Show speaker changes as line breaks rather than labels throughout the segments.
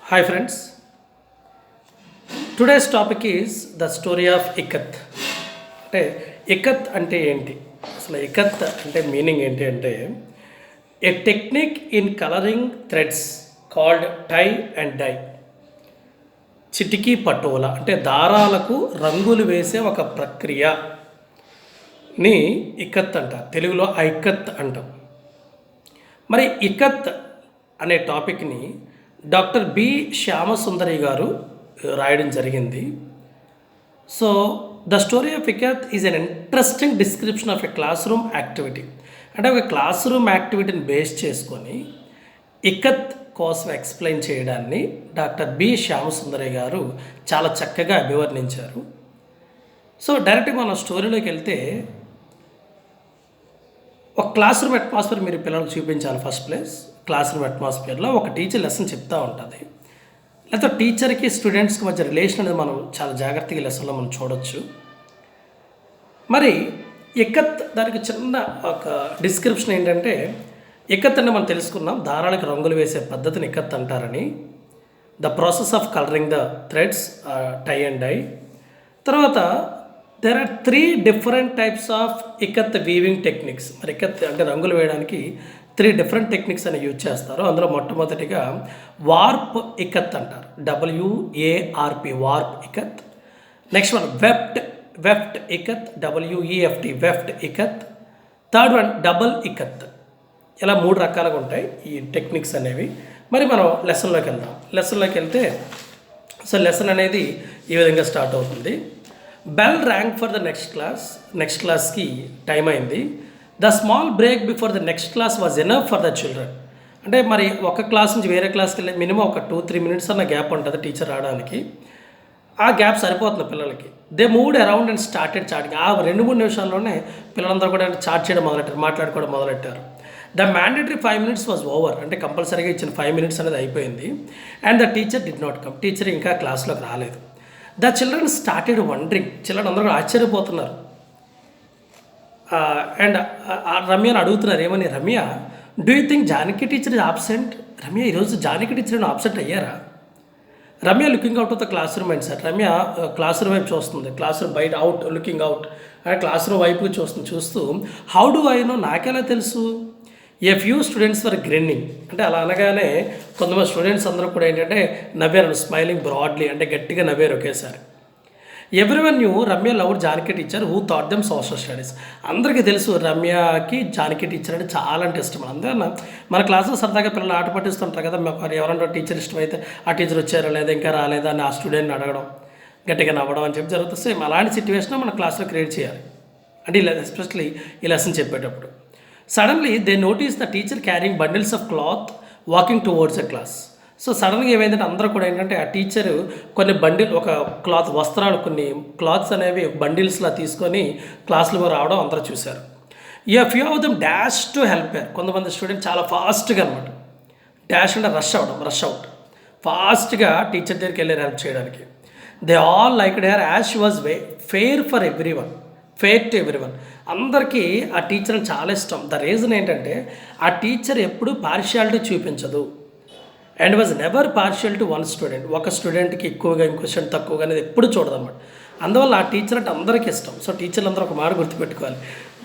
Hi friends, today's topic is the story of IKAT. అంటే ఇకత్ అంటే ఏంటి, అసలు ఇకత్ అంటే మీనింగ్ ఏంటి అంటే a technique in colouring threads called tie and dye. Chitki Patola అంటే దారాలకు రంగులు వేసే ఒక ప్రక్రియని ఇకత్ అంటారు, తెలుగులో ఐకత్ అంటాం. మరి ఇకత్ అనే టాపిక్ని డాక్టర్ బి శ్యామసుందరి గారు రాయడం జరిగింది. So the story of ikat is an interesting description of a class room activity. అంటే ఒక క్లాస్ రూమ్ యాక్టివిటీని బేస్ చేసుకొని ఇకత్ కోసం ఎక్స్ప్లెయిన్ చేయడాన్ని డాక్టర్ బి శ్యామసుందరి గారు చాలా చక్కగా అభివర్ణించారు. సో డైరెక్ట్గా మనం స్టోరీలోకి వెళ్తే, ఒక క్లాస్ రూమ్ అట్మాస్ఫియర్ మీరు పిల్లలకు చూపించాలి. ఫస్ట్ ప్లేస్ క్లాస్ రూమ్ అట్మాస్ఫియర్లో ఒక టీచర్ లెసన్ చెప్తూ ఉంటుంది, లేకపోతే టీచర్కి స్టూడెంట్స్కి మధ్య రిలేషన్ అనేది మనం చాలా జాగ్రత్తగా లెసన్లో మనం చూడొచ్చు. మరి ఇకత్ దానికి చిన్న ఒక డిస్క్రిప్షన్ ఏంటంటే, ఇకత్ అని మనం తెలుసుకున్నాం, దారాలకు రంగులు వేసే పద్ధతిని ఇకత్ అంటారని. The process of colouring the threads tie and dye. తర్వాత there are 3 different types of ikat weaving techniques. మరి ఇకత్ అంటే రంగులు వేయడానికి 3 డిఫరెంట్ టెక్నిక్స్ అని యూజ్ చేస్తారు. అందులో మొట్టమొదటిగా వార్ప్ ఇకత్ అంటారు, WARP warp ikat. Next one weft ikat, WEFT weft ikat. Third one double ikat. ఇలా 3 రకాలుగా ఉంటాయి ఈ టెక్నిక్స్ అనేవి. మరి మనం లెసన్లోకి వెళ్తే సో లెసన్ అనేది ఈ విధంగా స్టార్ట్ అవుతుంది. Bell rank for the next క్లాస్కి టైం అయింది. The small break before the next class was enough for the children. అంటే మరి ఒక క్లాస్ నుంచి వేరే క్లాస్కి వెళ్ళి మినిమం ఒక 2-3 మినిట్స్ అన్న గ్యాప్ ఉంటుంది టీచర్ రావడానికి. ఆ గ్యాప్ సరిపోతుంది పిల్లలకి. They moved around and started chatting. ఆ 2-3 నిమిషాల్లోనే పిల్లలందరూ కూడా చాట్ చేయడం మొదలెట్టారు, మాట్లాడుకోవడం మొదలెట్టారు. The mandatory 5 minutes was over. అంటే కంపల్సరీగా ఇచ్చిన 5 మినిట్స్ అనేది అయిపోయింది. And the teacher did not come. Teacher ఇంకా క్లాస్లోకి రాలేదు. The children started wondering. Children అందరూ ఆశ్చర్యపోతున్నారు. అండ్ రమ్యని అడుగుతున్నారు, ఏమని, Ramya do you think Janaki teacher is absent? Ramya ఈరోజు జానకి టీచర్ ఆబ్సెంట్ అయ్యారా? Ramya looking out of the class room and sir. Ramya class room వైపు చూస్తుంది, క్లాస్ రూమ్ బయట out looking out and class room వైపు చూస్తూ హౌ డు ఐ నో, నాకెలా తెలుసు? ఏ ఫ్యూ స్టూడెంట్స్ వర్ గ్రిన్నింగ్. అంటే అలా అనగానే కొంతమంది స్టూడెంట్స్ అందరూ కూడా ఏంటంటే నవ్వారు, స్మైలింగ్ బ్రాడ్లీ, అంటే గట్టిగా నవ్వారు ఒకేసారి. Everyone new Ramya loved Janaki teacher who thought them social studies. అందరికీ తెలుసు రమ్యకి జానకి టీచర్ అంటే చాలా అంటే ఇష్టం. అందరూ మన క్లాసులో సరదాగా పిల్లలు ఆట పట్టిస్తుంటారు కదా, మరి ఎవరన్నా టీచర్ ఇష్టమైతే ఆ టీచర్ వచ్చారా లేదా ఇంకా రాలేదా అని ఆ స్టూడెంట్ని అడగడం, గట్టిగా నవ్వడం అని చెప్పి జరుగుతుంది. సేమ్ అలాంటి సిచ్యువేషన్ మన క్లాస్లో క్రియేట్ చేయాలి. అంటే ఇలా ఎస్పెషల్లీ ఈ లెసన్ చెప్పేటప్పుడు suddenly they notice the teacher carrying bundles of cloth walking towards a class. So సడన్గా ఏమైందంటే అందరూ కూడా ఏంటంటే ఆ టీచరు కొన్ని ఒక క్లాత్ వస్త్రాలు, కొన్ని క్లాత్స్ అనేవి బండిల్స్లా తీసుకొని క్లాసులో రావడం అందరూ చూశారు. ఈ few of them dash to help. కొంతమంది స్టూడెంట్ చాలా ఫాస్ట్గా అనమాట, డాష్ అంటే రష్ అవుట్ ఫాస్ట్గా టీచర్ దగ్గరికి వెళ్ళి హెల్ప్ చేయడానికి. They all liked her as she was fair to everyone. అందరికీ ఆ టీచర్ చాలా ఇష్టం. ద రీజన్ ఏంటంటే ఆ టీచర్ ఎప్పుడూ పార్షియాలిటీ చూపించదు and was never partial to one student. ఒక స్టూడెంట్కి ఎక్కువగా ఇంకో స్టూడెంట్ తక్కువగా అనేది ఎప్పుడు చూడదన్నమాట. అందువల్ల ఆ టీచర్ అంటే అందరికీ ఇష్టం. సో టీచర్లు అందరూ ఒక మాట గుర్తుపెట్టుకోవాలి,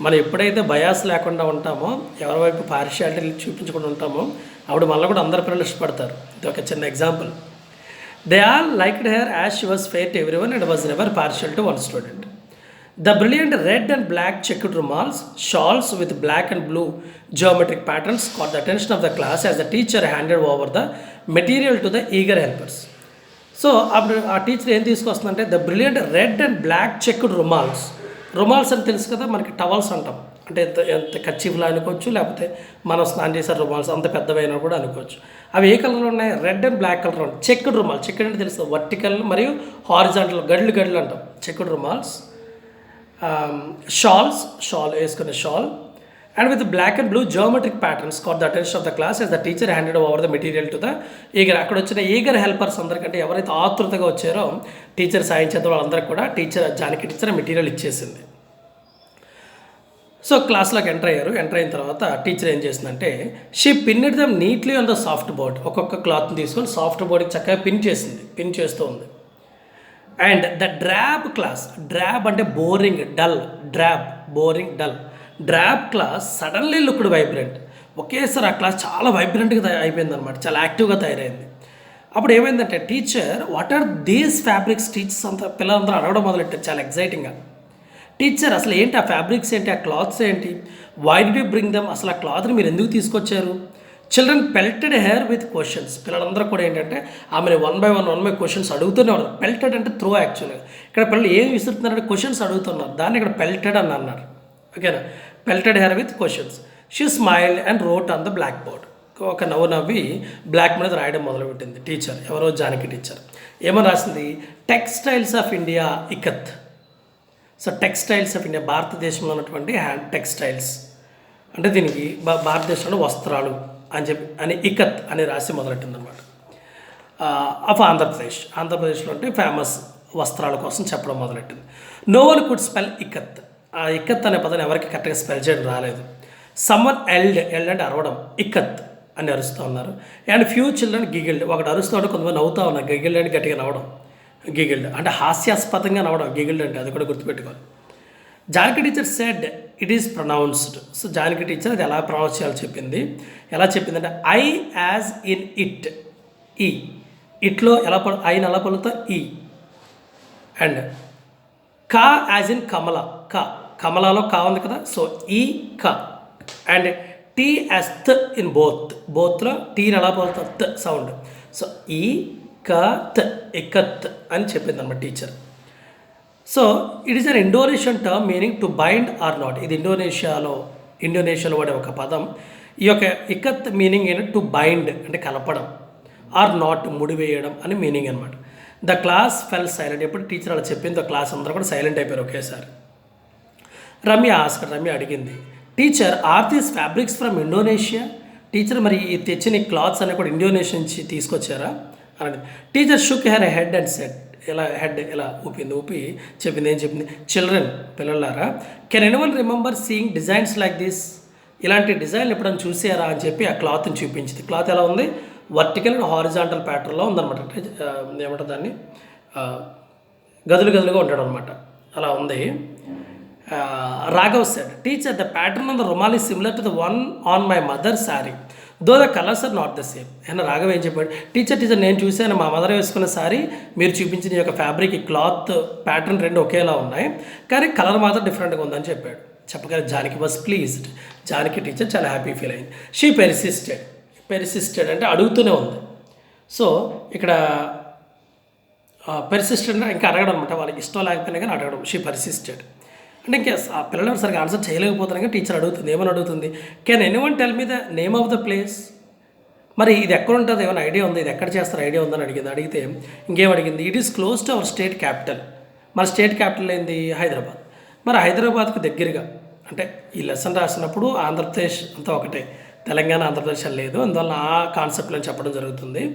మనం ఎప్పుడైతే బయాస్ లేకుండా ఉంటామో, ఎవరి వైపు పార్షియాలిటీ చూపించకుండా ఉంటామో, అప్పుడు మళ్ళీ కూడా అందరి పిల్లలు ఇష్టపడతారు. ఇది ఒక చిన్న example. They all liked her as she was fair to everyone and was never partial to one student. The brilliant red and black checked rumals, shawls with black and blue geometric patterns caught the attention of the class as the teacher handed over the material to the eager helpers. So అప్పుడు ఆ teacher ఏం తీసుకొస్తుందంటే the brilliant red and black checked rumals అని తెలుసు కదా మనకి, towels అంటాం. అంటే ఎంత కచ్చిఫ్లా అనుకోవచ్చు, లేకపోతే మనం స్నానం చేసే రుమాల్స్ అంత పెద్దవైనా కూడా అనుకోవచ్చు. అవి ఏ కలర్లో ఉన్నాయి? రెడ్ అండ్ బ్లాక్ కలర్ ఉన్నాయి. చెక్డ్ అంటే తెలుసు, వర్టికల్ మరియు హారిజాంటల్ గడ్లు అంటాం చెక్డ్ రుమాల్స్. షాల్ వేసుకునే shawl and with black and blue geometric patterns caught the attention of the class as the teacher handed over the material to the eager. అక్కడ వచ్చిన eager helpers అందరికంటే ఎవరైతే ఆతృతగా వచ్చారో టీచర్ సాయం చేత వాళ్ళందరికీ కూడా జానకి టీచర్ మెటీరియల్ ఇచ్చేసింది. సో క్లాస్లోకి ఎంటర్ అయిన తర్వాత టీచర్ ఏం చేసిందంటే she pinned them neatly on the soft board. ఒక్కొక్క క్లాత్ని తీసుకొని సాఫ్ట్ బోర్డ్కి చక్కగా పిన్ చేస్తూ ఉంది. And the drab class, drab అంటే boring, dull, drab class suddenly looked vibrant. ఒకేసారి ఆ క్లాస్ చాలా వైబ్రెంట్గా అయిపోయింది అనమాట, చాలా యాక్టివ్గా తయారైంది. అప్పుడు ఏమైందంటే teacher what are these fabrics, teachers అంతా పిల్లలందరూ అడగడం మొదలెట్టారు చాలా ఎగ్జైటింగ్గా. టీచర్ అసలు ఏంటి ఆ ఫ్యాబ్రిక్స్ ఏంటి, ఆ క్లాత్స్ ఏంటి, why did you bring them, అసలు ఆ క్లాత్ని మీరు ఎందుకు తీసుకొచ్చారు. Children pelted her with questions. పిల్లలందరూ కూడా ఏంటంటే ఆమెను వన్ బై వన్ క్వశ్చన్స్ అడుగుతూనే ఉన్నారు. పెల్టెడ్ అంటే త్రో యాక్చువల్గా. ఇక్కడ పిల్లలు ఏం విసురుతున్నారంటే క్వశ్చన్స్ అడుగుతున్నారు, దాన్ని ఇక్కడ పెల్టెడ్ అని అన్నారు. ఓకేనా, pelted her with questions. She smile and wrote on the black board. ఒక నవ్వి బ్లాక్ మీద రాయడం మొదలుపెట్టింది టీచర్, ఎవరో జానకి టీచర్. ఏమని రాసింది, textiles of India ikat. So textiles of India, భారతదేశంలో ఉన్నటువంటి హ్యాండ్ టెక్స్టైల్స్ అంటే దీనికి భారతదేశంలో వస్త్రాలు అని ఇకత్ అని రాసి మొదలెట్టిందనమాట. ఆఫ్ ఆంధ్రప్రదేశ్లో అంటే ఫేమస్ వస్త్రాల కోసం చెప్పడం మొదలెట్టింది. No one could spell ikat. ఆ ఇకత్ అనే పదాన్ని ఎవరికి కరెక్ట్గా స్పెల్ చేయడం రాలేదు. సమ్మన్ ఎల్డ్ అంటే అరవడం, ఇకత్ అని అరుస్తూ ఉన్నారు. And few children giggled. ఒకటి అరుస్తూ ఉంటే కొంతమంది నవ్వుతూ ఉన్నారు. గిగిల్డ్ అంటే గట్టిగా నవ్వడం, గిగిల్డ్ అంటే హాస్యాస్పదంగా నవ్వడం, గిగిల్డ్ అంటే అది కూడా గుర్తుపెట్టుకోవాలి. Janaki teacher said it is pronounced. So Janaki teacher అది ఎలా ప్రొనౌన్స్ చేయాలో చెప్పింది. ఎలా చెప్పిందంటే ఐ యాజ్ ఇన్ ఇట్, ఈ ఇట్లో ఐని ఎలా పలుకుతా ఈ. అండ్ కా యాజ్ ఇన్ కమల, కమలాలో కా ఉంది కదా, సో ఈ క. అండ్ టీ యాజ్ త ఇన్ బోత్లో టీని ఎలా పలుకుతా త సౌండ్. సో ఈ క త్, ఇకత్ అని చెప్పింది అనమాట teacher. So it is an Indonesian term meaning to bind or knot. ఇది ఇండోనేషియాలో వాడే ఒక పదం. ఈ యొక్క ఇకత్ మీనింగ్ ఏంటంటే టు బైండ్ అంటే కలపడం, ఆర్ నాట్ ముడివేయడం అని మీనింగ్ అనమాట. The class fell silent. ఎప్పుడు టీచర్ అలా చెప్పింది క్లాస్ అందరూ కూడా సైలెంట్ అయిపోయారు ఒకేసారి. రమ్య అడిగింది, teacher are these fabrics from Indonesia. Teacher మరి ఈ తెచ్చిన క్లాత్స్ అన్నీ కూడా ఇండోనేషియా నుంచి తీసుకొచ్చారా అని. Teacher shook her head and said. Head ఇలా ఊపి చెప్పింది. ఏం చెప్పింది, చిల్డ్రన్ పిల్లలారా, can anyone remember seeing designs like this. ఇలాంటి డిజైన్లు ఎప్పుడైనా చూసారా అని చెప్పి ఆ క్లాత్ని చూపించింది. క్లాత్ ఎలా ఉంది, వర్టికల్ అండ్ హారిజాంటల్ ప్యాటర్న్లో ఉందన్నమాట. ఏమంటారు దాన్ని, గదులుగా ఉంటాడు అనమాట, అలా ఉంది. Raghav said teacher the pattern on the rumal is similar to the one on my mother sari though the colours are not the same. అయినా రాఘవ్ ఏం చెప్పాడు, టీచర్ నేను చూశాను మా మదర్ వేసుకున్న సారీ మీరు చూపించిన ఈ యొక్క ఫ్యాబ్రిక్, ఈ క్లాత్ ప్యాటర్న్ రెండు ఒకేలా ఉన్నాయి, కానీ కలర్ మాత్రం డిఫరెంట్గా ఉందని చెప్పాడు. చెప్పగానే Janaki was pleased. Janaki teacher చాలా హ్యాపీ ఫీల్ అయింది. షీ పెర్సిస్టెడ్ అంటే అడుగుతూనే ఉంది. సో ఇక్కడ పెర్సిస్టెడ్ ఇంకా అడగడం అనమాట, వాళ్ళకి ఇష్టం లేకపోయినా కానీ అడగడం. షీ పెర్సిస్టెడ్ అంటే ఇంకా ఆ పిల్లలు సరిగ్గా ఆన్సర్ చేయలేకపోతున్నా కానీ టీచర్ అడుగుతుంది. ఏమని అడుగుతుంది, can anyone tell me the name of the place. మరి ఇది ఎక్కడ ఉంటుంది, ఏమైనా ఐడియా ఉంది, ఇది ఎక్కడ చేస్తారు ఐడియా ఉందని అడిగితే ఇంకేం అడిగింది, it is close to our state capital. మన స్టేట్ క్యాపిటల్ ఏంది, హైదరాబాద్. మరి హైదరాబాద్కు దగ్గరగా అంటే ఈ లెసన్ రాసినప్పుడు ఆంధ్రప్రదేశ్ అంతా ఒకటే, తెలంగాణ ఆంధ్రప్రదేశ్ అని లేదు, అందువల్ల ఆ కాన్సెప్ట్లో చెప్పడం జరుగుతుంది.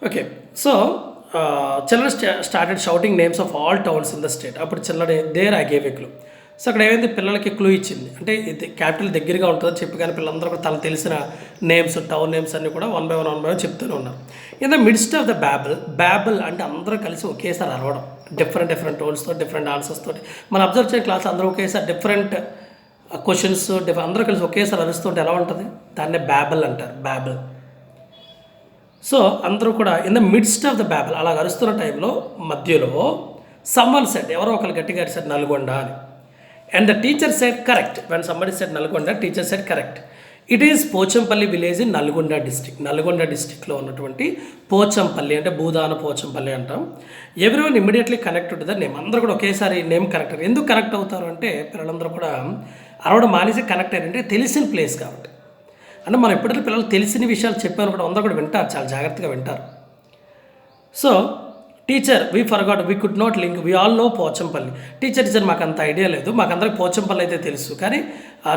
Okay, so children started shouting names of all towns in the state. అప్పుడు children there I gave a clue. So అక్కడ ఏమైంది, పిల్లలకి క్లూ ఇచ్చింది. అంటే ఇది క్యాపిటల్ దగ్గరగా ఉంటుందని చెప్పి కానీ పిల్లలందరూ కూడా తనకు తెలిసిన నేమ్స్, టౌన్ నేమ్స్ అన్నీ కూడా వన్ బై వన్ చెప్తూనే ఉన్నారు. In the midst of the babble అంటే అందరూ కలిసి ఒకేసారి అరవడం, డిఫరెంట్ టోన్స్తో, డిఫరెంట్ ఆన్సర్స్ తోటి. మనం అబ్జర్వ్ చేసే క్లాస్ అందరూ ఒకేసారి డిఫరెంట్ క్వశ్చన్స్ అందరూ కలిసి ఒకేసారి అరుస్తుంటే ఎలా ఉంటుంది, దాన్నే బ్యాబుల్ అంటారు, బ్యాబుల్. సో అందరూ కూడా in the midst of the babble అలా అరుస్తున్న టైంలో మధ్యలో సమ్మన్ సెడ్, ఎవరో ఒకరు గట్టిగా అరిసారు నల్గొండ అని. And the teacher said correct. When somebody said Nalgonda, teacher said correct. It is Pochampalli village in Nalgonda district. Nalgonda డిస్ట్రిక్ట్లో ఉన్నటువంటి పోచంపల్లి అంటే భూదాన పోచంపల్లి అంటాం. Everyone immediately connected the name. అందరూ కూడా ఒకేసారి నేమ్ కనెక్ట్. ఎందుకు కనెక్ట్ అవుతారు అంటే పిల్లలందరూ కూడా అరవడం మానేసి కనెక్ట్ అయ్యారంటే తెలిసిన ప్లేస్ కాబట్టి. అంటే మనం ఎప్పుడైతే పిల్లలు తెలిసిన విషయాలు చెప్పాను కూడా అందరూ కూడా వింటారు, చాలా జాగ్రత్తగా వింటారు. So teacher we forgot, we could not link, we all know Pochampalli. Teacher మాకు అంత ఐడియా లేదు, మాకు అందరికి పోచంపల్లి అయితే తెలుసు, కానీ ఆ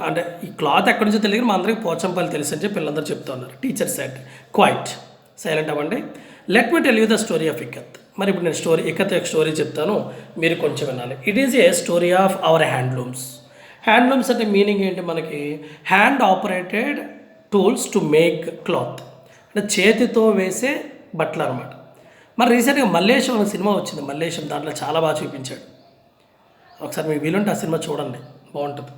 అంటే ఈ క్లాత్ ఎక్కడి నుంచో తెలియదు, మా అందరికి పోచంపల్లి తెలుసు అని చెప్పి పిల్లలందరూ చెప్తున్నారు. టీచర్ సెడ్ క్వైట్, సైలెంట్ అవ్వండి. Let me tell you the story of ikat. మరి ఇప్పుడు నేను ఇకత్ యొక్క స్టోరీ చెప్తాను, మీరు కొంచెం వినాలి. It is a story of our handlooms. Handlooms అంటే మీనింగ్ ఏంటి మనకి? Hand operated tools to make cloth, అంటే చేతితో వేసే బట్టలు అనమాట. మరి రీసెంట్గా మల్లేశం అనే సినిమా వచ్చింది. మల్లేశం దాంట్లో చాలా బాగా చూపించాడు. ఒకసారి మీకు వీలుంటే ఆ సినిమా చూడండి, బాగుంటుంది.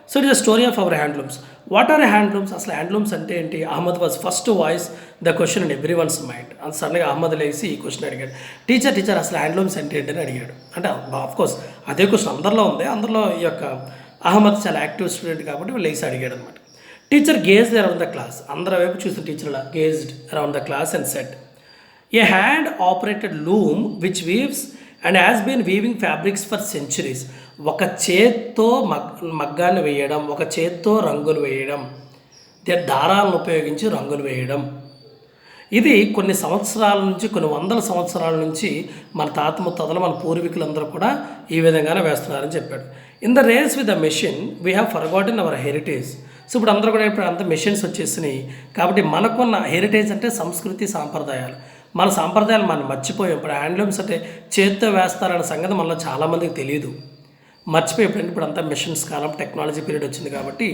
So it is story of our handlooms. What are handlooms? అసలు హ్యాండ్లూమ్స్ అంటే ఏంటి? Ahmed was first voice the question in every one's mind. అంత సడన్గా అహ్మద్ లేసి ఈ క్వశ్చన్ అడిగాడు, టీచర్ అసలు హ్యాండ్లూమ్స్ అంటే ఏంటి అని అడిగాడు. అంటే ఆఫ్కోర్స్ అదే క్వశ్చన్ అందరిలో ఉంది. అందులో ఈ యొక్క అహ్మద్ చాలా యాక్టివ్ స్టూడెంట్ కాబట్టి వాళ్ళు లేసి అడిగాడు అనమాట. Teacher gazed around the class, అందరి వైపు చూసిన టీచర్ అలా gazed around the class and said, a hand operated loom which weaves and has been weaving fabrics for centuries. ఒక చేత్తో మగ్గాన్ని వేయడం, ఒక చేత్తో రంగులు వేయడం, దారాలను ఉపయోగించి రంగులు వేయడం. ఇది కొన్ని సంవత్సరాల నుంచి, కొన్ని వందల సంవత్సరాల నుంచి మన తాత ముత్తాతలు, మన పూర్వీకులందరూ కూడా ఈ విధంగానే వేస్తున్నారని చెప్పాడు. In the race with the machine we have forgotten our heritage. So ఇప్పుడు అందరూ కూడా ఇప్పుడు అంత మెషిన్స్ వచ్చేసినాయి కాబట్టి మనకున్న హెరిటేజ్ అంటే సంస్కృతి సాంప్రదాయాలు, మన సాంప్రదాయాలు మనం మర్చిపోయాం. ఇప్పుడు హ్యాండ్లూమ్స్ అంటే చేత్తో వేస్తారనే సంగతి మనలో చాలామందికి తెలియదు, మర్చిపోయి ఇప్పుడు అంతా మెషిన్స్ కాలం, టెక్నాలజీ పీరియడ్ వచ్చింది కాబట్టి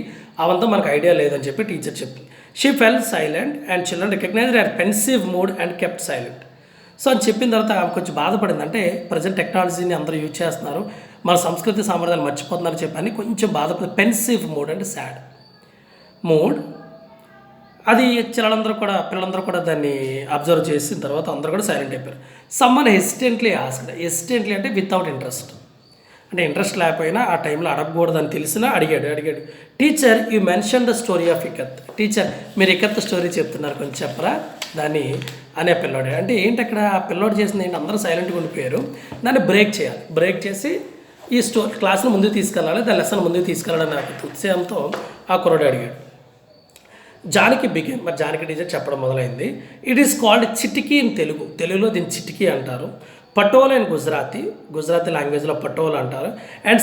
అవంతా మనకు ఐడియా లేదని చెప్పి టీచర్ చెప్పింది. She fell silent and children recognised her pensive mood and kept silent. So అని చెప్పిన తర్వాత ఆమె కొంచెం బాధపడింది. అంటే ప్రజెంట్ టెక్నాలజీని అందరూ యూజ్ చేస్తున్నారు, మన సంస్కృతి సాంప్రదాయాలు మర్చిపోతున్నారు చెప్పని కొంచెం బాధపడింది. పెన్సివ్ మూడ్ అంటే సాడ్ మూడ్. అది పిల్లలందరూ కూడా దాన్ని అబ్జర్వ్ చేసిన తర్వాత అందరూ కూడా సైలెంట్ అయిపోయారు. Someone హెసిటెంట్లీ asked. హెసిటెంట్లీ అంటే వితౌట్ ఇంట్రెస్ట్, అంటే ఇంట్రెస్ట్ లేకపోయినా ఆ టైంలో అడగకూడదని తెలిసినా అడిగాడు. Teacher you mention the story of ikat. Teacher మీరు ఇకత్ స్టోరీ చెప్తున్నారు, కొంచెం చెప్పరా దాన్ని అనే పిల్లోడే. అంటే ఏంటి అక్కడ ఆ పిల్లోడు చేసింది ఏంటి? అందరూ సైలెంట్గా ఉండిపోయారు. దాన్ని బ్రేక్ చేయాలి. బ్రేక్ చేసి ఈ క్లాస్ను ముందుకు తీసుకెళ్ళాలి, దాని లెసన్ ముందుకు తీసుకెళ్ళాలని ఉత్సాహంతో ఆ కుర్రాడు అడిగాడు. జానకి బిగిన్. మరి జానకి టీచర్ చెప్పడం మొదలైంది. ఇట్ ఈస్ కాల్డ్ చిటికీ ఇన్ తెలుగులో దీన్ని చిటికీ అంటారు. పటోలా ఇన్ గుజరాతీ లాంగ్వేజ్లో పటోలా అంటారు. అండ్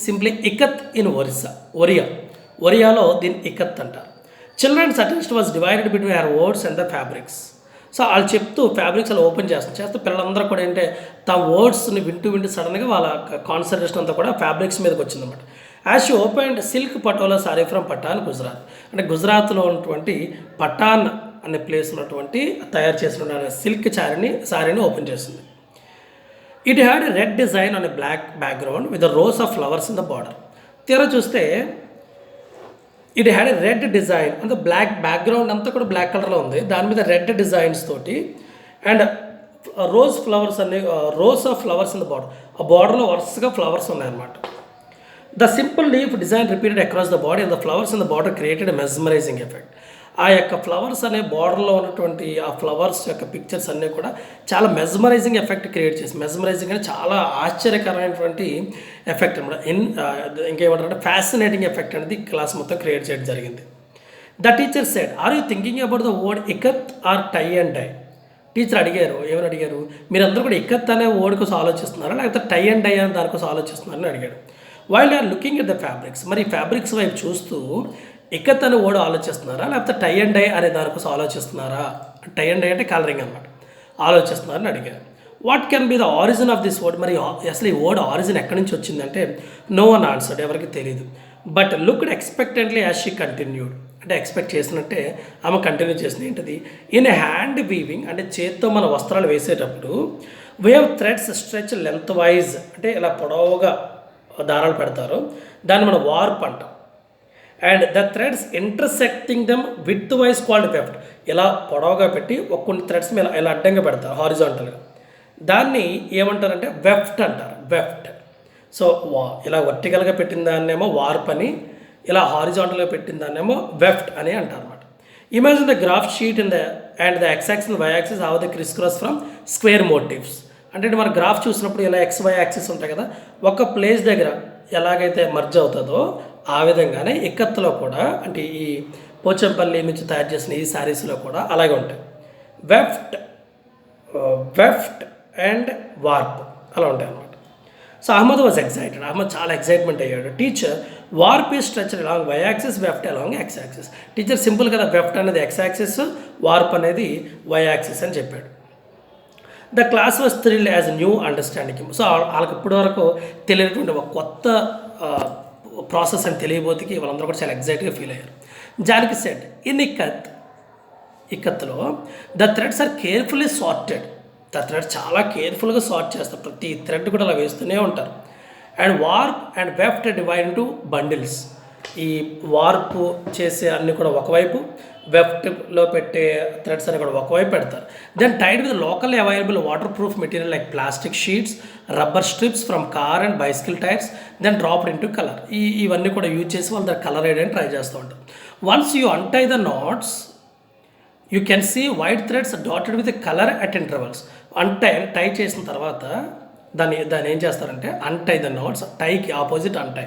సింప్లీ ఇకత్ ఇన్ ఒరియాలో దీన్ని ఇకత్ అంటారు. Children's attention was divided between her words and the fabrics. So వాళ్ళు చెప్తూ ఫ్యాబ్రిక్స్ అలా ఓపెన్ చేస్తే పిల్లలందరూ కూడా ఏంటంటే తమ వర్డ్స్ని వింటూ సడన్గా వాళ్ళ కాన్సన్ట్రేషన్ అంతా కూడా ఫ్యాబ్రిక్స్ మీదకి వచ్చిందన్నమాట. As she opened silk patola sari from Patan Gujarat. అంటే గుజరాత్లో ఉన్నటువంటి పఠాన్ అనే ప్లేస్ ఉన్నటువంటి తయారు చేసిన సిల్క్ సారీని ఓపెన్ చేసింది. It had red design on a black background with rows of flowers in the border. తీరా చూస్తే it had a red design అంటే బ్లాక్ బ్యాక్గ్రౌండ్ అంతా కూడా బ్లాక్ కలర్లో ఉంది, దాని మీద రెడ్ డిజైన్స్ తోటి and rows of flowers in the border. ఆ బార్డర్లో వరుసగా ఫ్లవర్స్ ఉన్నాయన్నమాట. The simple leaf design repeated across the body and the flowers in the border created mesmerising effect. ఆ యొక్క ఫ్లవర్స్ అనే బార్డర్లో ఉన్నటువంటి ఆ ఫ్లవర్స్ యొక్క పిక్చర్స్ అన్నీ కూడా చాలా మెస్మరైజింగ్ ఎఫెక్ట్ క్రియేట్ చేసి, మెస్మరైజింగ్ అని చాలా ఆశ్చర్యకరమైనటువంటి ఎఫెక్ట్ అనమాట. ఇంకేమంటారంటే ఫ్యాసినేటింగ్ ఎఫెక్ట్ అనేది క్లాస్ మొత్తం క్రియేట్ చేయడం జరిగింది. The teacher said, are you thinking about the word ikat or tie and dye? Teacher ఏమని అడిగారు? మీరందరూ కూడా ఇకత్ అనే వర్డ్ కోసం ఆలోచిస్తున్నారా, లేకపోతే టై అండ్ డై అనే దానికోసం ఆలోచిస్తున్నారని అడిగాడు. While are looking at the fabrics. మరి ఫ్యాబ్రిక్స్ వైపు చూస్తూ ఇకత్ అనే వర్డ్ ఆలోచిస్తున్నారా, లేకపోతే టై అండ్ డై అనే దానికోసం ఆలోచిస్తున్నారా? టై అండ్ డై అంటే కలరింగ్ అనమాట, ఆలోచిస్తున్నారని అడిగారు. What can be the origin of this word? మరి అసలు ఈ వర్డ్ ఆరిజిన్ ఎక్కడి నుంచి వచ్చిందంటే నో వన్ ఆన్సర్డ్, ఎవరికి తెలియదు. But looked expectantly as she continued. అంటే ఎక్స్పెక్ట్ చేసినట్టే ఆమె కంటిన్యూ చేసింది. ఏంటిది? ఇన్ హ్యాండ్ వీవింగ్ అంటే చేత్తో మన వస్త్రాలు వేసేటప్పుడు wave threads stretch length wise, అంటే ఇలా పొడవుగా దారాలు పెడతారు, దాన్ని మనం వార్ప్ అంటాం. And the threads intersecting them with wise called weft. ఇలా పొడవుగా పెట్టి కొన్ని థ్రెడ్స్ మీద ఇలా అడ్డంగా పెడతారు హారిజాంటల్గా, దాన్ని ఏమంటారంటే వెఫ్ట్ అంటారు. వెఫ్ట్. సో ఇలా వర్టికల్గా పెట్టిన దాన్నేమో వార్ప్ అని, ఇలా హారిజాంటల్గా పెట్టిన దాన్నేమో వెఫ్ట్ అని అంటారు అనమాట. Imagine the graph sheet and the X axis Y axis have the crisscross from square motifs. అంటే మన గ్రాఫ్ చూసినప్పుడు ఇలా ఎక్స్ వై యాక్సిస్ ఉంటాయి కదా, ఒక ప్లేస్ దగ్గర ఎలాగైతే మర్జ్ అవుతుందో ఆ విధంగానే ఇకత్తులో కూడా, అంటే ఈ పోచంపల్లి నుంచి తయారు చేసిన ఈ శారీస్లో కూడా అలాగే ఉంటాయి. వెఫ్ట్ అండ్ వార్ప్ అలా ఉంటాయి అన్నమాట. So Ahmed was excited. Ahmed చాలా ఎక్సైట్మెంట్ అయ్యాడు. Teacher warp is stretched along Y axis, weft along X axis. Teacher simple కదా, వెఫ్ట్ అనేది ఎక్స్ యాక్సిస్, వార్ప్ అనేది వై యాక్సిస్ అని చెప్పాడు. The class was thrilled as new understanding. So వాళ్ళకి ఇప్పటి వరకు తెలియనటువంటి ఒక కొత్త ప్రాసెస్ అని తెలియబోతికి వాళ్ళందరూ కూడా చాలా ఎగ్జైట్గా ఫీల్ అయ్యారు. జానకి సెడ్ ఇన్ ఇక్కత్లో the threads are carefully sorted. The thread చాలా కేర్ఫుల్గా సార్ట్ చేస్తారు, ప్రతి థ్రెడ్ కూడా అలా వేస్తూనే ఉంటారు. And warp and weft divide into bundles. ఈ వార్పు చేసే అన్ని కూడా ఒకవైపు, వెఫ్ట్లో పెట్టే థ్రెడ్స్ అని కూడా ఒకవైపు పెడతారు. Then tied with locally available waterproof material like plastic sheets, rubber strips from car and bicycle tyres, then dropped into colour. ఇవన్నీ కూడా యూజ్ చేసి వాళ్ళు దాన్ని కలర్ వేయడానికి ట్రై చేస్తూ ఉంటారు. Once you untie the knots you can see white threads dotted with colour at intervals. Tie చేసిన తర్వాత దాన్ని ఏం చేస్తారంటే అంటై ద నాట్స్, టైకి opposite untie.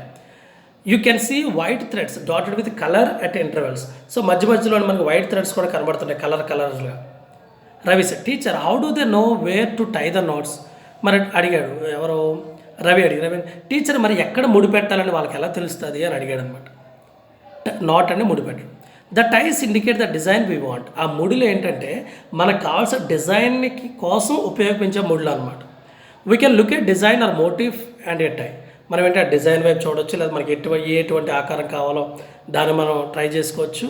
You can see white threads dotted with colour at intervals. So మధ్యలో మనకి white threads కూడా కనబడుతున్నాయి కలర్గా. Ravi sir teacher how do they know where to tie the knots. మరి అడిగాడు ఎవరు, రవి టీచర్ మరి ఎక్కడ ముడి పెట్టాలని వాళ్ళకి ఎలా తెలుస్తుంది అని అడిగాడు అనమాట. నాట్ అని ముడి పెట్టడం. The ties indicate the design we want. ఆ ముడిలో ఏంటంటే మనకు కావాల్సిన డిజైన్కి కోసం ఉపయోగించే ముడిలో అనమాట. We can look at design or motif and a tie. మనం ఏంటంటే డిజైన్ వైపు చూడవచ్చు, లేదా మనకి ఎటువంటి ఆకారం కావాలో దాన్ని మనం ట్రై చేసుకోవచ్చు.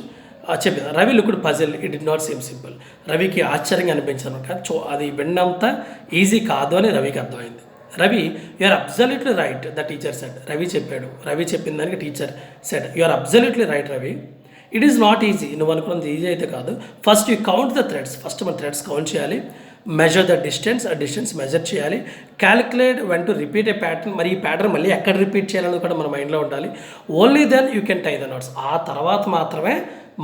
చెప్పింది Ravi looked puzzle, it did not seem simple. రవికి ఆశ్చర్యంగా అనిపించాను, కానీ అది విన్నంత ఈజీ కాదు అని రవికి అర్థమైంది. Ravi you are absolutely right the teacher said. Ravi చెప్పిన దానికి teacher said you are absolutely right Ravi, it is not easy. నువ్వు అనుకున్నది ఈజీ అయితే కాదు. First you count the threads, first మన థ్రెడ్స్ కౌంట్ చేయాలి. మెజర్ ద డిస్టెన్స్, ఆ డిస్టెన్స్ మెజర్ చేయాలి. Calculate when to repeat a pattern, మరి ఈ ప్యాటర్న్ మళ్ళీ ఎక్కడ రిపీట్ చేయాలని కూడా మన మైండ్లో ఉండాలి. Only then you can tie the knots. ఆ తర్వాత మాత్రమే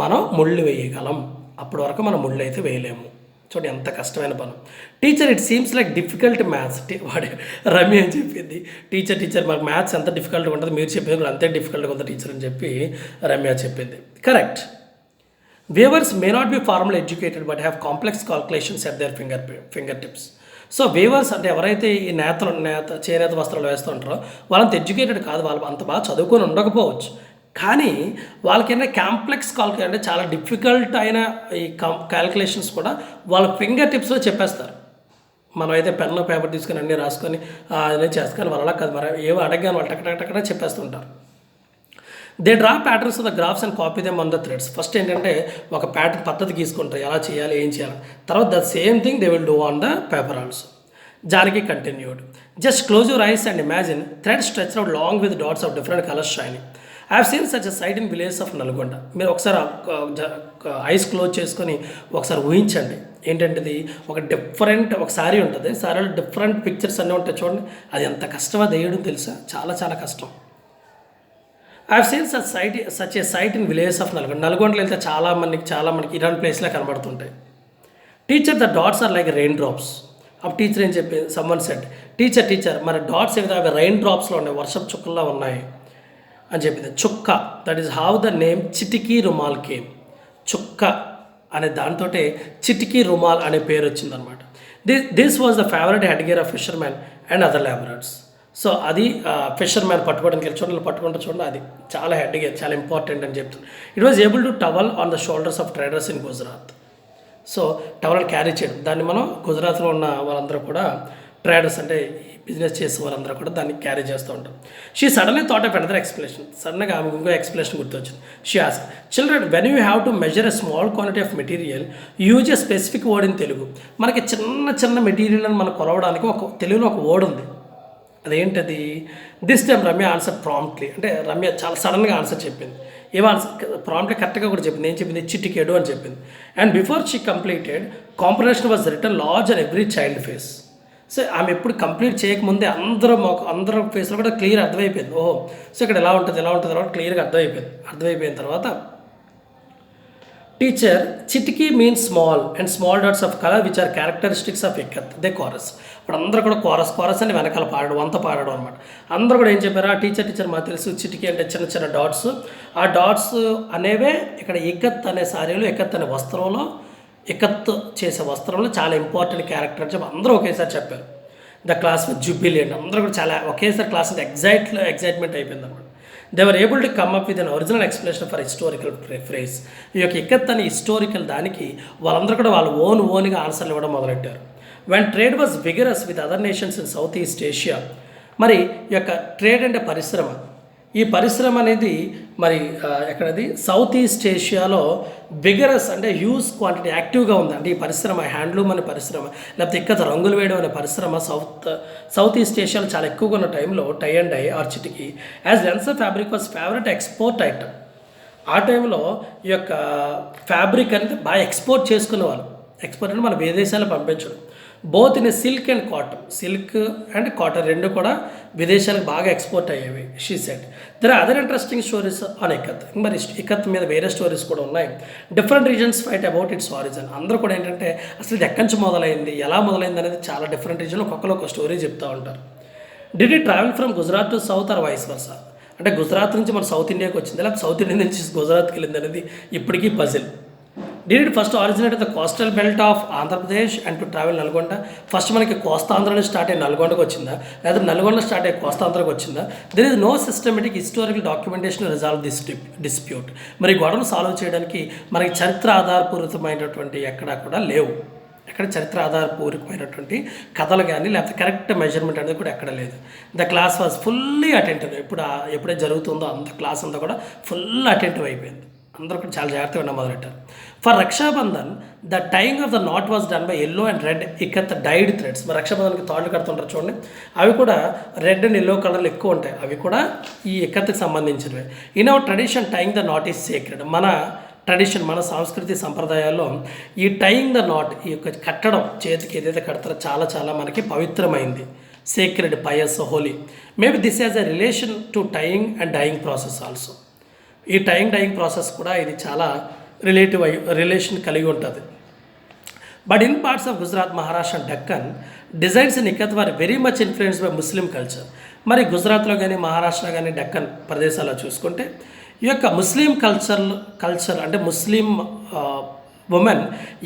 మనం ముళ్ళు వేయగలం, అప్పటి వరకు మనం ముళ్ళు అయితే వేయలేము. చూడండి ఎంత కష్టమైన పని. Teacher it seems like difficult maths. వాడు రమ్య అని చెప్పింది, టీచర్ మాకు మ్యాథ్స్ ఎంత డిఫికల్ట్గా ఉంటుంది, మీరు చెప్పేది కూడా అంతే డిఫికల్ట్గా ఉంటుంది టీచర్ అని చెప్పి రమ్య చెప్పింది. Correct. Weavers may not be formally educated but have complex calculations at their fingertips. So weavers అంటే ఎవరైతే ఈ చేనేత వస్త్రాలు వేస్తూ ఉంటారో వాళ్ళంత ఎడ్యుకేటెడ్ కాదు, వాళ్ళు అంత బాగా చదువుకొని ఉండకపోవచ్చు, కానీ వాళ్ళకైనా కాంప్లెక్స్ అంటే చాలా డిఫికల్ట్ అయిన ఈ క్యాల్కులేషన్స్ కూడా వాళ్ళ ఫింగర్ టిప్స్లో చెప్పేస్తారు. మనం అయితే పెన్ను పేపర్ తీసుకొని అన్నీ రాసుకొని అదే చేస్తాం, కానీ వాళ్ళు అలా కాదు, మరి ఏవో అడగగానే వాళ్ళు టక్ చెప్పేస్తుంటారు. They draw patterns of the graphs and copy them on the threads. First ఏంటంటే ఒక ప్యాటర్న్ పద్ధతి తీసుకుంటారు, ఎలా చేయాలి ఏం చేయాలి, తర్వాత the same thing they will do on the paper also. Janaki continued, just close your eyes and imagine thread stretch out long with dots of different colours shining. I have seen such a sight in village of Nalgonda. మీరు ఒకసారి eyes close చేసుకొని ఒకసారి ఊహించండి, ఏంటంటే ఒక శారీ ఉంటుంది, శారీలో different pictures అన్నీ ఉంటాయి చూడండి, అది ఎంత కష్టమో వేయడం తెలుసా, చాలా కష్టం. I have seen such a sight in village of నల్గొండలో వెళ్తే చాలా మనకి ఇలాంటి ప్లేస్లో కనబడుతుంటాయి. Teacher the dots are like rain drops. అప్పుడు టీచర్ ఏం చెప్పి సమ్మన్ సెట్ టీచర్ మరి డాట్స్ ఏదైతే అవి రెయిన్ డ్రాప్స్లో ఉన్నాయి, వర్షపు చుక్కల్లో ఉన్నాయి అని చెప్పింది. చుక్క, that is how the name చిటికీ rumal came. చుక్క అనే దాంతో చిటికీ రుమాల్ అనే పేరు వచ్చిందనమాట. This was the favourite head gear of fishermen and other labourers. So అది ఫిషర్ మ్యాన్ పట్టుకోవడానికి చూడండి, అది చాలా హెడ్గా చాలా ఇంపార్టెంట్ అని చెప్తుంది. It was able to towel on the shoulders of traders in Gujarat. So towel carry చేయడం, దాన్ని మనం గుజరాత్లో ఉన్న వాళ్ళందరూ కూడా ట్రేడర్స్ అంటే బిజినెస్ చేసే వాళ్ళందరూ కూడా దాన్ని క్యారీ చేస్తూ ఉంటారు. She suddenly thought of another explanation. సడన్గా ఆమె ఇంకో ఎక్స్ప్లెనేషన్ గుర్తొచ్చింది. She asked, children when you have to measure a small quantity of material use a specific word in Telugu. మనకి చిన్న మెటీరియల్ అని మనం కొలవడానికి తెలుగులో ఒక వర్డ్ ఉంది, అదేంటది? This time Ramya answer promptly. అంటే రమ్య చాలా సడన్గా ఆన్సర్ చెప్పింది. ఏం ఆన్సర్ ప్రాంప్ట్లీ కరెక్ట్గా కూడా చెప్పింది. ఏం చెప్పింది? చిటికేడు అని చెప్పింది. And before she completed comprehension was return large and every child face. So ఆమె ఎప్పుడు కంప్లీట్ చేయకముందే అందరూ ఫేస్లో కూడా క్లియర్ అర్థమైపోయింది. ఓహో, సో ఇక్కడ ఎలా ఉంటుంది క్లియర్గా అర్థమైపోయిన తర్వాత teacher chitiki means small and small dots of colour which are characteristics of ikat they chorus. ఇప్పుడు అందరూ కూడా కోరస్ అని వెనకాల వంత పాడడం అనమాట. అందరూ కూడా ఏం చెప్పారు? టీచర్ మాకు తెలుసు, చిటికీ అంటే చిన్న డాట్స్. ఆ డాట్స్ అనేవే ఇక్కడ ఇక్కత్ అనే సారీలో, ఇక్కత్ అనే వస్త్రంలో, ఇక్కత్ చేసే వస్త్రంలో చాలా ఇంపార్టెంట్ క్యారెక్టర్ అని చెప్పి అందరూ ఒకేసారి చెప్పారు. ద క్లాస్ విత్ జుబిలియంట్, అందరూ కూడా చాలా ఒకేసారి క్లాస్ ఎగ్జైట్మెంట్ అయిపోయింది అనమాట. They were able to come up with an original explanation for historical phrase. ఈ యొక్క ఇక్కత్ అనే హిస్టారికల్ దానికి వాళ్ళందరూ కూడా వాళ్ళు ఓన్గా ఆన్సర్లు ఇవ్వడం మొదలెట్టారు. When trade was vigorous with other nations in south east Asia. మరి ఈ యొక్క ట్రేడ్ అంటే పరిశ్రమ, ఈ పరిశ్రమ అనేది మరి ఎక్కడది సౌత్ ఈస్ట్ ఏషియాలో విగరస్ అంటే హ్యూజ్ క్వాంటిటీ యాక్టివ్గా ఉంది. అంటే ఈ పరిశ్రమ హ్యాండ్లూమ్ అనే పరిశ్రమ, లేకపోతే ఇక్కడ రంగులు వేయడం అనే పరిశ్రమ సౌత్ ఈస్ట్ ఏషియాలో చాలా ఎక్కువగా ఉన్న టైంలో tie and dye or Chitki as లెన్సర్ fabric was favourite export item. ఆ టైంలో ఈ యొక్క ఫ్యాబ్రిక్ అనేది బాగా ఎక్స్పోర్ట్ చేసుకునేవాళ్ళు. ఎక్స్పోర్ట్ అంటే మన విదేశాలు పంపించడం. Both in silk and cotton, silk and cotton రెండు కూడా విదేశాలకు బాగా ఎక్స్పోర్ట్ అయ్యేవి. She said there are other interesting stories on ikat. మరి ఇకత్ మీద వేరే స్టోరీస్ కూడా ఉన్నాయి. Different reasons fight about its origin. అందరూ కూడా ఏంటంటే అసలు ఇది ఎక్కడి నుంచి మొదలైంది, ఎలా మొదలైంది అనేది చాలా డిఫరెంట్ రీజన్లో ఒక్కొక్కరు ఒక స్టోరీ చెప్తూ ఉంటారు. Did it travel from Gujarat to south or vice versa? అంటే గుజరాత్ నుంచి మన సౌత్ ఇండియాకి వచ్చింది, లేకపోతే సౌత్ ఇండియా నుంచి గుజరాత్కి వెళ్ళింది అనేది ఇప్పటికీ puzzle. Did it first originate at the coastal belt of Andhra Pradesh and to travel Nalgonda? First మనకి కోస్తాంధ్రని స్టార్ట్ అయ్యి నల్గొండకు వచ్చిందా, లేదా నల్గొండ స్టార్ట్ అయ్యి కోస్తాంధ్రకు వచ్చిందా? There is no systematic historical documentation resolve this dispute. మరి గొడవను సాల్వ్ చేయడానికి మనకి చరిత్ర ఆధారపూరితమైనటువంటి ఎక్కడా కూడా లేవు. ఎక్కడ చరిత్ర ఆధారపూరితమైనటువంటి కథలు కానీ లేకపోతే కరెక్ట్ మెజర్మెంట్ అనేది కూడా ఎక్కడ లేదు. The class was fully attentive. ఎప్పుడైతే జరుగుతుందో అంత క్లాస్ అంతా కూడా ఫుల్ అటెంటివ్ అయిపోయింది. అందరూ కూడా చాలా జాగ్రత్తగా ఉన్న మొదలెట్టారు. For Raksha Bandhan the tying of the knot was done by yellow and red ikat dyed threads. మరి రక్షాబంధన్కి తాళ్ళు కడుతుంటారు చూడండి, అవి కూడా రెడ్ అండ్ ఎల్లో కలర్లు ఎక్కువ ఉంటాయి. అవి కూడా ఈ ఇకత్కి సంబంధించినవి. In our tradition tying the not is sacred. మన ట్రెడిషన్, మన సంస్కృతి సంప్రదాయాల్లో ఈ టైయింగ్ ద నాట్, ఈ యొక్క కట్టడం, చేతికి ఏదైతే కడతారో చాలా చాలా మనకి పవిత్రమైంది. Sacred, pious, holy. Maybe this has a relation to tying and dyeing process also. ఈ డైయింగ్ ప్రాసెస్ కూడా ఇది చాలా రిలేషన్ కలిగి ఉంటుంది. But in parts of Gujarat, Maharashtra and Deccan designs in ikat were very much influence by Muslim culture. మరి గుజరాత్లో కానీ మహారాష్ట్ర కానీ డక్కన్ ప్రదేశాల్లో చూసుకుంటే ఈ యొక్క ముస్లిం కల్చర్ అంటే ముస్లిం ఉమెన్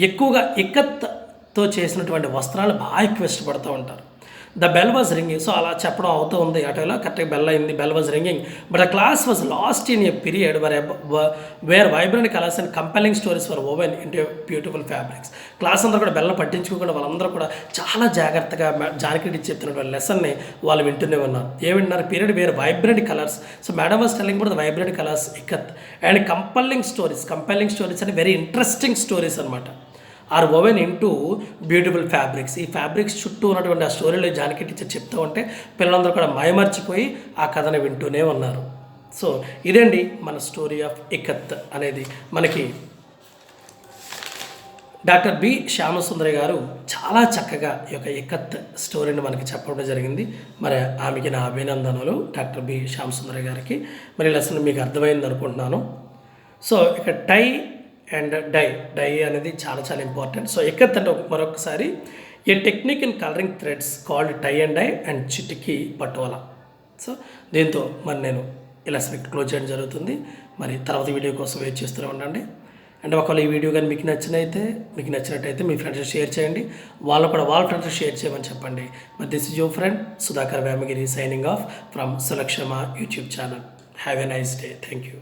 ఎక్కువగా ఇకత్తో చేసినటువంటి వస్త్రాలు బాగా ఎక్కువ ఇష్టపడుతూ ఉంటారు. The bell was ringing. So అలా చెప్పడం అవుతూ ఉంది. అటోలో కరెక్ట్గా బెల్ అయింది, bell was ringing. But the class was lost in a period wear vibrant colours and compelling stories for woven in beautiful fabrics. Class అందరూ కూడా బెల్లం పట్టించుకోకుండా వాళ్ళందరూ కూడా చాలా జాగ్రత్తగా జానకి చెప్తున్నటువంటి లెసన్ని వాళ్ళు వింటూనే ఉన్నారు. వింటున్నారు? Period wear vibrant colours. So madam was telling కూడా the vibrant colours ikat and compelling stories అంటే వెరీ ఇంట్రెస్టింగ్ స్టోరీస్ అనమాట. Are woven into beautiful fabrics. ఈ ఫ్యాబ్రిక్స్ చుట్టూ ఉన్నటువంటి ఆ స్టోరీలో జానకి టీచర్ చెప్తూ ఉంటే పిల్లలందరూ కూడా మైమర్చిపోయి ఆ కథను వింటూనే ఉన్నారు. సో ఇదండి మన స్టోరీ ఆఫ్ ఇకత్ అనేది. మనకి డాక్టర్ బి శ్యామసుందరి గారు చాలా చక్కగా ఈ యొక్క ఇకత్ స్టోరీని మనకి చెప్పడం జరిగింది. మరి ఆమెకి నా అభినందనలు డాక్టర్ బి శ్యామసుందరి గారికి. మరి లెసన్ మీకు అర్థమైంది అనుకుంటున్నాను. సో ఇక టై అండ్ డై అనేది చాలా చాలా ఇంపార్టెంట్. సో ఇకత్ అంటే మరొకసారి a technique in colouring threads called tie and dye and Chitki Patola. So దీంతో మరి నేను ఇలా క్లోజ్ చేయడం జరుగుతుంది. మరి తర్వాత వీడియో కోసం వెయిట్ చేస్తూనే ఉండండి. అండ్ ఒకవేళ ఈ వీడియో కానీ మీకు నచ్చినట్టయితే మీ ఫ్రెండ్స్ షేర్ చేయండి. వాళ్ళు కూడా వాళ్ళ ఫ్రెండ్స్ షేర్ చేయమని చెప్పండి. మరి this is your friend Sudhakar Vemagiri signing off from Sulakshama YouTube channel. Have a nice day. Thank you.